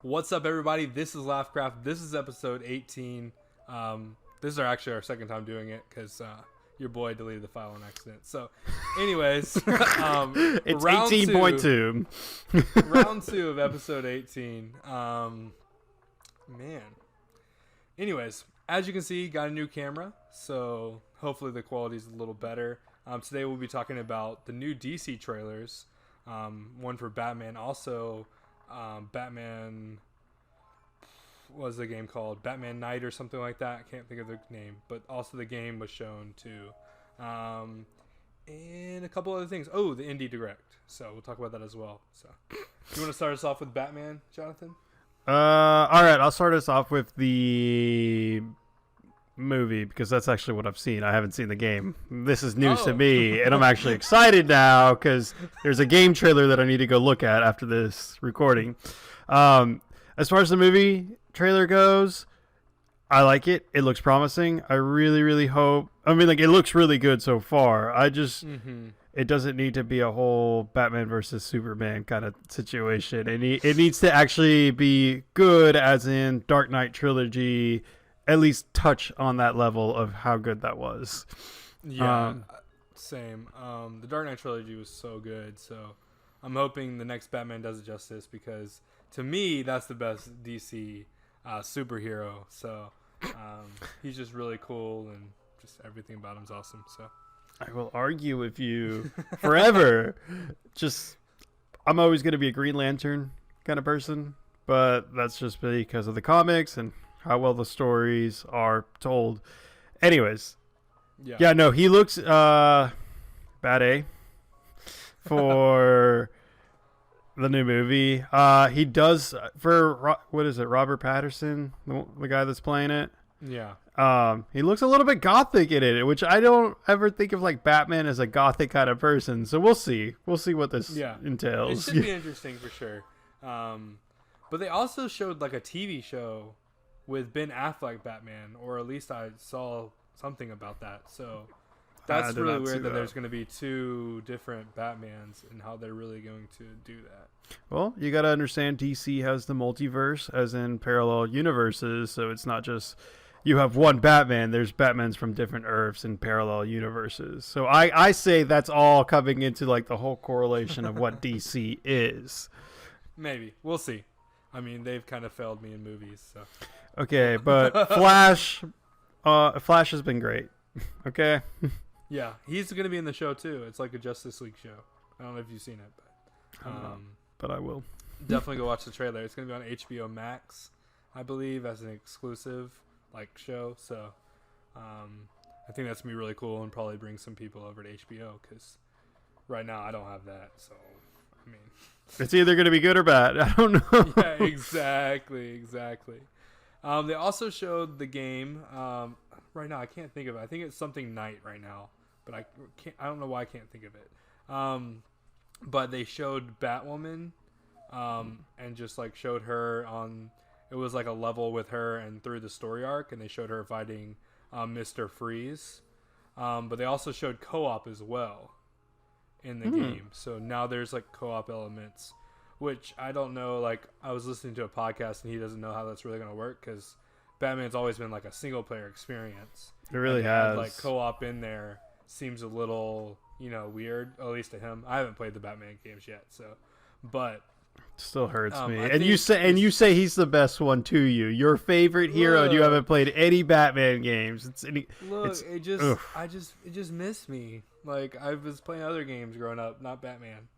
What's up, everybody? This is Laughcraft. This is episode 18. This is actually our second time doing it because your boy deleted the file on accident. So, anyways, it's round 18.2. round two of episode 18. Man. Anyways, as you can see, got a new camera, so hopefully the quality is a little better. Today we'll be talking about the new DC trailers. One for Batman, also Batman. What was the game called? Batman Knight or something like that. I can't think of the name, but also the game was shown too, and a couple other things. Oh, the Indie Direct. So we'll talk about that as well. So, you want to start us off with Batman, Jonathan? All right, I'll start us off with the movie because that's actually what I've seen. I haven't seen the game. This is news to me, and I'm actually excited now because there's a game trailer that I need to go look at after this recording. As far as the movie trailer goes, I like it. It looks promising. I really, really hope. I mean, like, it looks really good so far. It doesn't need to be a whole Batman versus Superman kind of situation. It needs to actually be good, as in Dark Knight trilogy, at least touch on that level of how good that was. Yeah, same. The Dark Knight trilogy was so good, so I'm hoping the next Batman does it justice because to me that's the best DC superhero. So he's just really cool and just everything about him's awesome. So I will argue with you forever. I'm always going to be a Green Lantern kind of person, but that's just because of the comics and how well the stories are told. Anyways, yeah, no, he looks bad A for the new movie. He does for what is it? Robert Pattinson, the guy that's playing it. Yeah. He looks a little bit gothic in it, which I don't ever think of like Batman as a gothic kind of person. So we'll see. We'll see what this entails. It should be interesting for sure. But they also showed like a TV show with Ben Affleck Batman, or at least I saw something about that. So that's really weird that there's going to be two different Batmans and how they're really going to do that. Well, you got to understand DC has the multiverse, as in parallel universes. So it's not just you have one Batman. There's Batmans from different Earths and parallel universes. So I say that's all coming into like the whole correlation of what DC is. Maybe. We'll see. I mean, they've kind of failed me in movies. So. Okay, but Flash has been great. Okay. Yeah, he's going to be in the show too. It's like a Justice League show. I don't know if you've seen it, but I will. Definitely go watch the trailer. It's going to be on HBO Max, I believe, as an exclusive like show. So I think that's going to be really cool and probably bring some people over to HBO because right now I don't have that. So, I mean, it's either going to be good or bad. I don't know. Yeah, exactly. They also showed the game. Right now I can't think of it. I think it's something Night right now, but I don't know why I can't think of it. But they showed Batwoman, and just like showed her on. It was like a level with her and through the story arc, and they showed her fighting Mr. Freeze. But they also showed co-op as well in the game. So now there's like co-op elements, which I don't know. Like I was listening to a podcast, and he doesn't know how that's really going to work because Batman's always been like a single player experience. It really has. Like co-op in there seems a little, weird, at least to him. I haven't played the Batman games yet, so, but it still hurts me. And you say he's the best one to you. Your favorite hero, and you haven't played any Batman games. It just missed me. Like I was playing other games growing up, not Batman.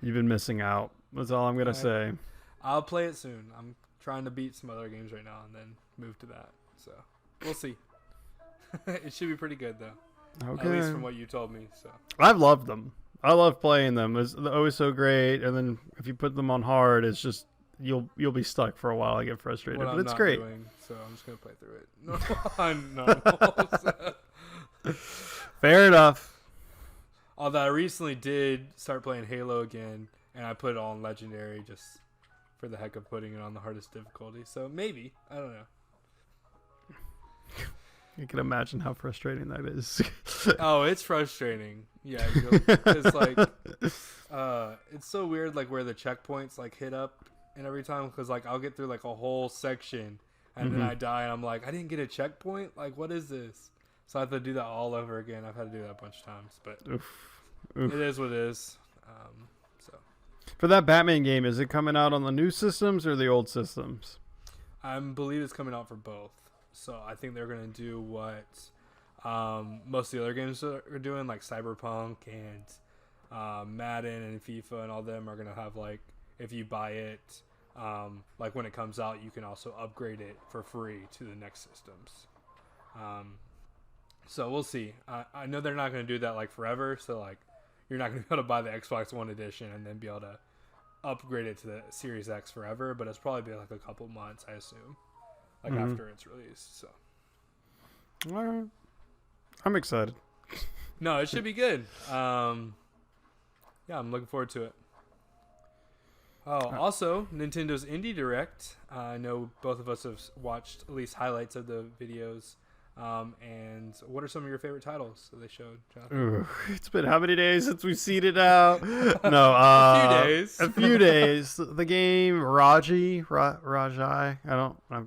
You've been missing out. That's all I'm gonna say. I'll play it soon. I'm trying to beat some other games right now and then move to that. So we'll see. It should be pretty good though. Okay. At least from what you told me. So I've loved them. I love playing them. It's always so great. And then if you put them on hard, it's just you'll be stuck for a while. I get frustrated, but it's great. So I'm just gonna play through it. No. Fair enough. Although I recently did start playing Halo again, and I put it all on Legendary just for the heck of putting it on the hardest difficulty. So maybe. I don't know. I can imagine how frustrating that is. Oh, it's frustrating. Yeah, it's like it's so weird, like where the checkpoints like hit up and every time, because like I'll get through like a whole section and then I die and I'm like, I didn't get a checkpoint. Like, what is this? So I have to do that all over again. I've had to do that a bunch of times, but it is what it is. So for that Batman game, is it coming out on the new systems or the old systems? I believe it's coming out for both. So I think they're gonna do what most of the other games are doing, like Cyberpunk and Madden and FIFA and all them are gonna have, like, if you buy it, like when it comes out, you can also upgrade it for free to the next systems. So we'll see. I know they're not gonna do that like forever. So like you're not gonna be able to buy the Xbox One edition and then be able to upgrade it to the Series X forever. But it's probably be like a couple months, I assume, like after it's released. So. All right. I'm excited. No, it should be good. Yeah, I'm looking forward to it. Oh, also, Nintendo's Indie Direct. I know both of us have watched at least highlights of the videos. And what are some of your favorite titles that they showed, Jonathan? Ooh, it's been how many days since we've seen it now? No, a few days. A few days. The game Rajai. I'm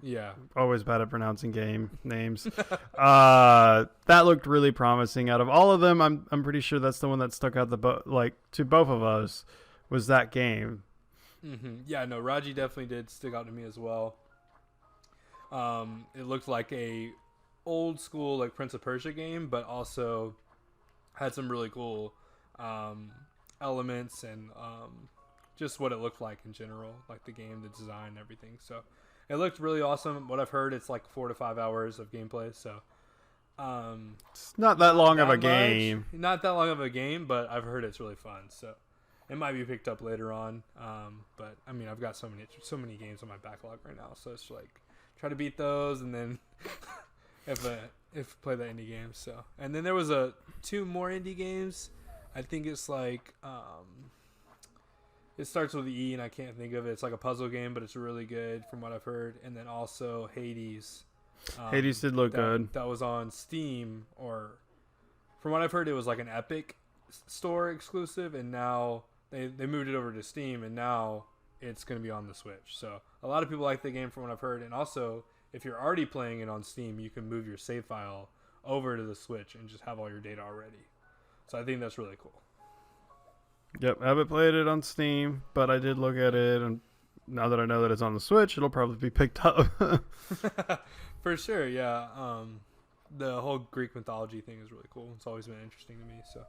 always bad at pronouncing game names. That looked really promising. Out of all of them, I'm pretty sure that's the one that stuck out to both of us was that game. Mm-hmm. Yeah, no, Rajai definitely did stick out to me as well. It looked like a old school like Prince of Persia game, but also had some really cool elements and just what it looked like in general, like the game, the design, everything. So it looked really awesome. What I've heard, it's like 4 to 5 hours of gameplay. So it's not that long of a game. Not that long of a game, but I've heard it's really fun. So it might be picked up later on. But I mean, I've got so many games on my backlog right now. So it's like try to beat those and then. If play the indie games. So, and then there was 2 more indie games. I think it's like it starts with E and I can't think of it. It's like a puzzle game, but it's really good from what I've heard. And then also Hades. Hades did look good. That was on Steam, or from what I've heard, it was like an Epic Store exclusive, and now they moved it over to Steam, and now it's going to be on the Switch. So a lot of people like the game from what I've heard, and also. If you're already playing it on Steam, you can move your save file over to the Switch and just have all your data already. So I think that's really cool. Yep, I haven't played it on Steam, but I did look at it, and now that I know that it's on the Switch, it'll probably be picked up. For sure, yeah. The whole Greek mythology thing is really cool. It's always been interesting to me. So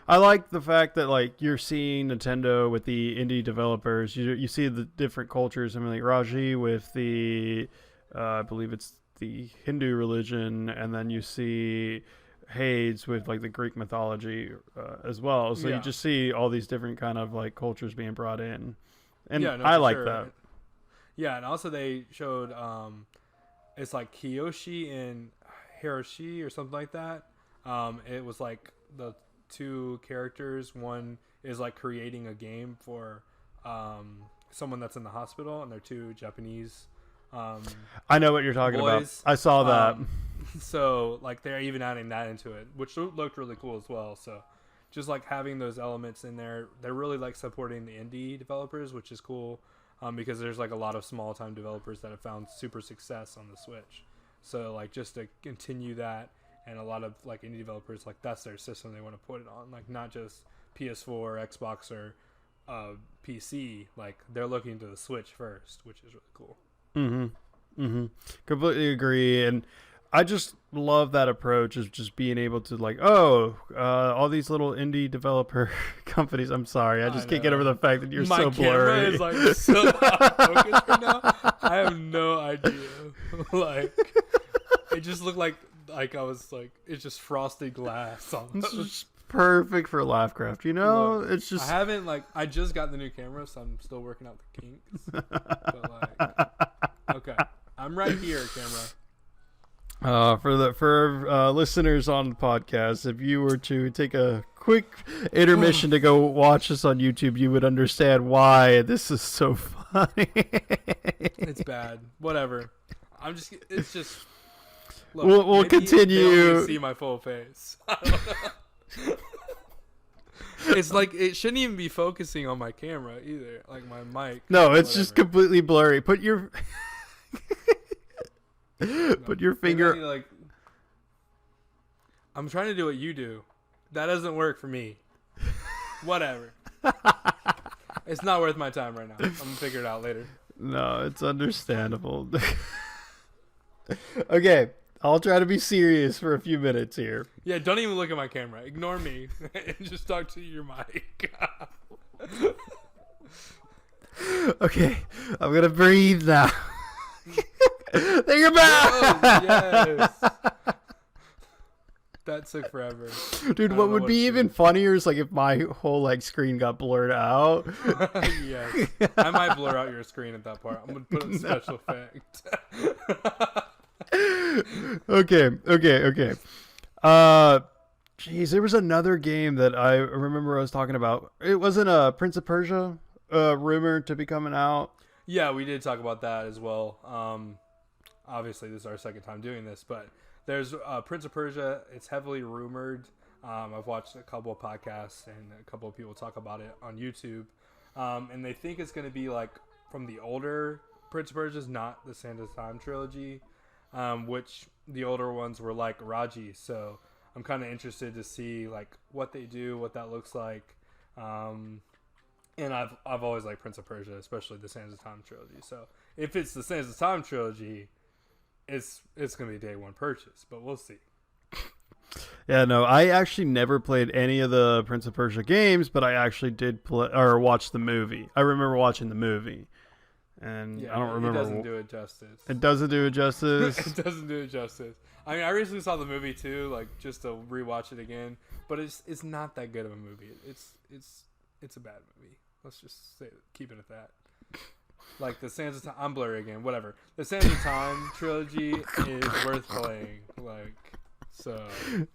I like the fact that like you're seeing Nintendo with the indie developers. You see the different cultures. I mean, like Rajai with the I believe it's the Hindu religion, and then you see Hades with like the Greek mythology as well. So you just see all these different kind of like cultures being brought in, and I like that. Yeah, and also they showed it's like Kiyoshi and Hiroshi or something like that. It was like the 2 characters. One is like creating a game for someone that's in the hospital, and they're 2 Japanese. I know what you're talking about. I saw that. So like they're even adding that into it, which looked really cool as well. So just like having those elements in there, they're really like supporting the indie developers, which is cool because there's like a lot of small time developers that have found super success on the Switch. So like just to continue that, and a lot of like indie developers, like that's their system they want to put it on, like not just PS4 or Xbox or PC. Like they're looking to the Switch first, which is really cool. Completely agree. And I just love that approach of just being able to like, all these little indie developer companies. I'm sorry, I just can't get over the fact that you're so blurry. My camera is like so out of focus right now. I have no idea. Like it just looked like I was like, it's just frosted glass on It's just perfect for Laughcraft, you know? Look, it's just I just got the new camera, so I'm still working out the kinks. But like, okay, I'm right here, camera. For listeners on the podcast, if you were to take a quick intermission to go watch us on YouTube, you would understand why this is so funny. It's bad. Whatever. It's just Look, we'll maybe they don't continue. even see my full face. I don't know. It's like it shouldn't even be focusing on my camera either, like my mic. No, it's just whatever. completely blurry. Put your put your Maybe I finger. need to, like, I'm trying to do what you do. That doesn't work for me. Whatever. It's not worth my time right now. I'm gonna figure it out later. No, it's understandable. Okay, I'll try to be serious for a few minutes here. Yeah, don't even look at my camera. Ignore me and just talk to your mic. Okay, I'm gonna breathe now. There you're back. Yes. That took forever. Dude, I what don't know would be to even do. funnier is like if my whole like screen got blurred out. Yes. I might blur out your screen at that part. I'm gonna put in special effect. Okay. Geez, there was another game that I remember I was talking about. It wasn't a Prince of Persia rumored to be coming out. Yeah, we did talk about that as well. Obviously, this is our second time doing this, but there's Prince of Persia. It's heavily rumored. I've watched a couple of podcasts and a couple of people talk about it on YouTube, and they think it's going to be like from the older Prince of Persia's, not the Sands of Time trilogy, which the older ones were like Raji. So I'm kind of interested to see like what they do, what that looks like. And I've always liked Prince of Persia, especially the Sands of Time trilogy. So if it's the Sands of Time trilogy, it's gonna be a day one purchase, but we'll see. Yeah, no, I actually never played any of the Prince of Persia games, but I actually did play or watch the movie. I remember watching the movie, and Yeah, I don't remember. It doesn't do it justice. It doesn't do it justice. It doesn't do it justice. I mean, I recently saw the movie too, like just to rewatch it again, but it's not that good of a movie. It's a bad movie. Let's just say keep it at that. Like the Sands of Time, I'm blurry again. Whatever. The Sands of Time trilogy is worth playing. Like so.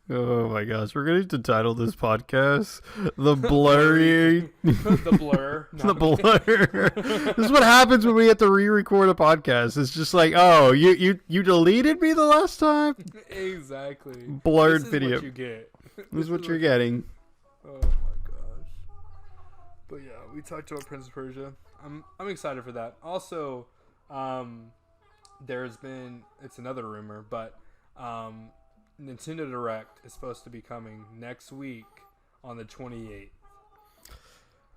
Oh my gosh, we're going to title this podcast "The Blurry." The blur. The blur. This is what happens when we have to re-record a podcast. It's just like, oh, you deleted me the last time. Exactly. Blurred This is video. What you get. This is what you're getting. Oh my gosh. But yeah, we talked about Prince of Persia. I'm excited for that. Also, there's been, it's another rumor, but Nintendo Direct is supposed to be coming next week on the 28th.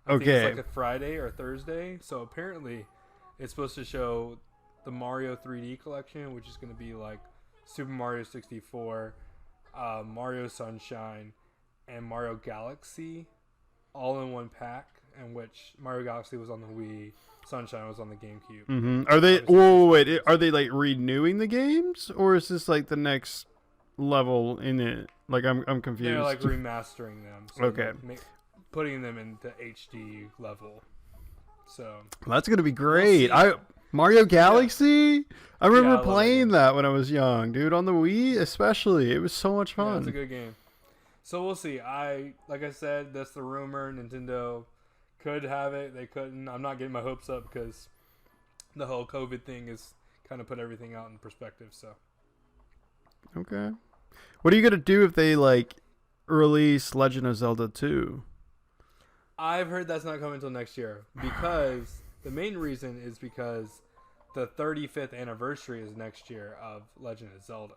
I think it's like a Friday or Thursday. So apparently it's supposed to show the Mario 3D collection, which is going to be like Super Mario 64, Mario Sunshine, and Mario Galaxy all in one pack, in which Mario Galaxy was on the Wii, Sunshine was on the GameCube. Mm-hmm. Are they? Whoa, wait, are they like renewing the games, or is this like the next level in it? Like I'm confused. They're like remastering them. So Okay. putting them into HD level. So That's gonna be great. We'll see. Mario Galaxy. I remember I love that playing game. that when I was young, dude. On the Wii, especially, it was so much yeah, fun. it's a good game. So we'll see. Like I said, that's the rumor. Nintendo could have it. They couldn't. I'm not getting my hopes up because the whole COVID thing is kind of put everything out in perspective. So Okay. What are you gonna do if they like release Legend of Zelda 2? I've heard that's not coming until next year because the main reason is because the 35th anniversary is next year of Legend of Zelda.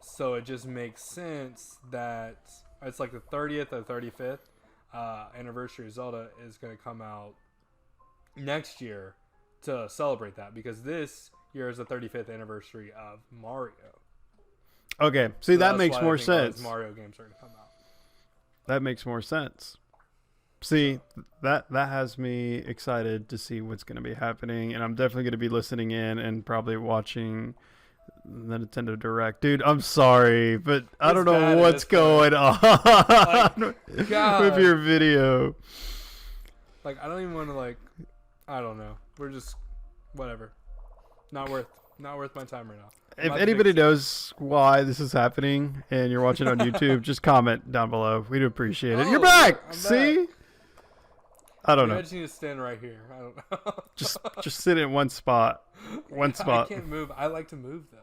So it just makes sense that it's like the 30th or 35th anniversary of Zelda is going to come out next year to celebrate that, because this year is the 35th anniversary of Mario. Okay, see, So that that's makes why I more think all these sense. Mario games are going to come out. That makes more sense. See, that has me excited to see what's going to be happening, and I'm definitely going to be listening in and probably watching the Nintendo Direct. Dude, I'm sorry, but I don't know bad, what's it's bad. going on God. with your video. Like, I don't even want to, like, I don't know. We're just, whatever. Not worth my time right now. I'm If about to anybody fix it. knows why this is happening and you're watching on YouTube, just comment down below. We'd appreciate it. Oh, You're back. look, I'm See? back. I don't Maybe I know. just need to stand right here. I don't know. Just sit in one spot. One I spot. can't move. I like to move though.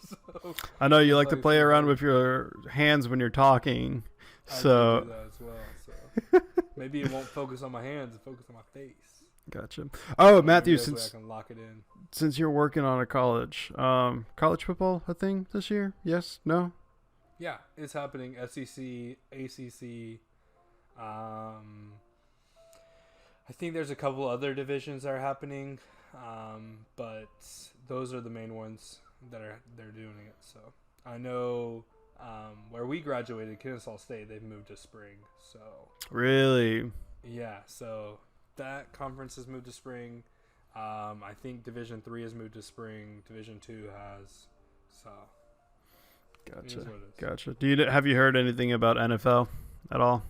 So, I know you like to like play some around bugs. with your hands when you're talking. I do So, that as well. So maybe it won't focus on my hands and focus on my face. gotcha. Oh, Maybe Matthew, that's the way I since can lock it in. you're working on a college football a thing this year? Yes? No? Yeah, it's happening. SEC, ACC. I think there's a couple other divisions that are happening, but those are the main ones they're doing it. So I know where we graduated, Kennesaw State, they've moved to spring. So Really? yeah, so that conference has moved to spring. I think Division 3 has moved to spring. Division 2 has. So it Gotcha. is what it is. Gotcha. Have you heard anything about NFL at all?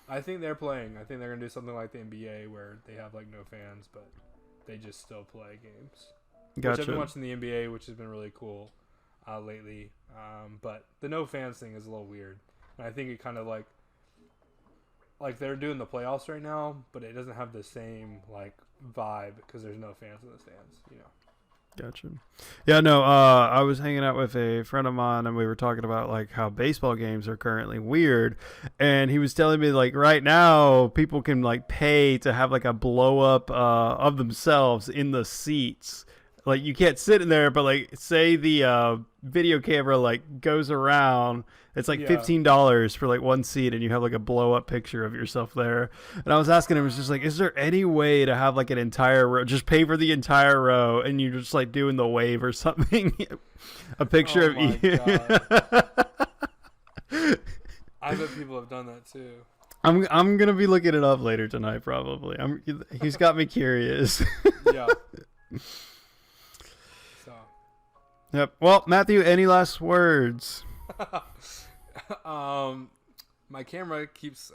I think they're playing. I think they're gonna do something like the NBA where they have like no fans, but they just still play games. Which I've been Gotcha. watching the NBA, which has been really cool lately. But the no fans thing is a little weird. And I think it kind of like they're doing the playoffs right now, but it doesn't have the same like vibe because there's no fans in the stands. You know. Gotcha. Yeah, no, I was hanging out with a friend of mine and we were talking about like how baseball games are currently weird. And he was telling me like right now people can like pay to have like a blow up of themselves in the seats. Like you can't sit in there, but like say the video camera like goes around, it's like Yeah. $15 for like one seat and you have like a blow up picture of yourself there. And I was asking him, it was just like, is there any way to have like an entire row, just pay for the entire row and you're just like doing the wave or something? A picture Oh of my you. I bet people have done that too. I'm gonna be looking it up later tonight probably. He's got me curious. Yeah. So. Yep. Well, Matthew, any last words? My camera keeps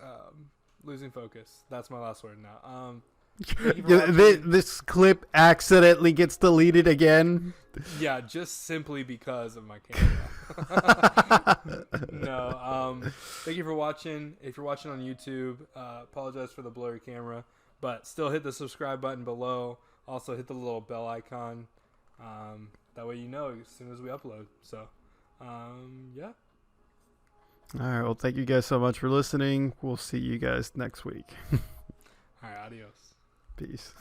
losing focus. That's my last word now. Thank you for watching. This clip accidentally gets deleted again. Yeah, just simply because of my camera. No. Thank you for watching. If you're watching on YouTube, apologize for the blurry camera, but still hit the subscribe button below. Also hit the little bell icon. That way you know as soon as we upload. So, yeah. All right. Well, thank you guys so much for listening. We'll see you guys next week. All right, adios. Peace.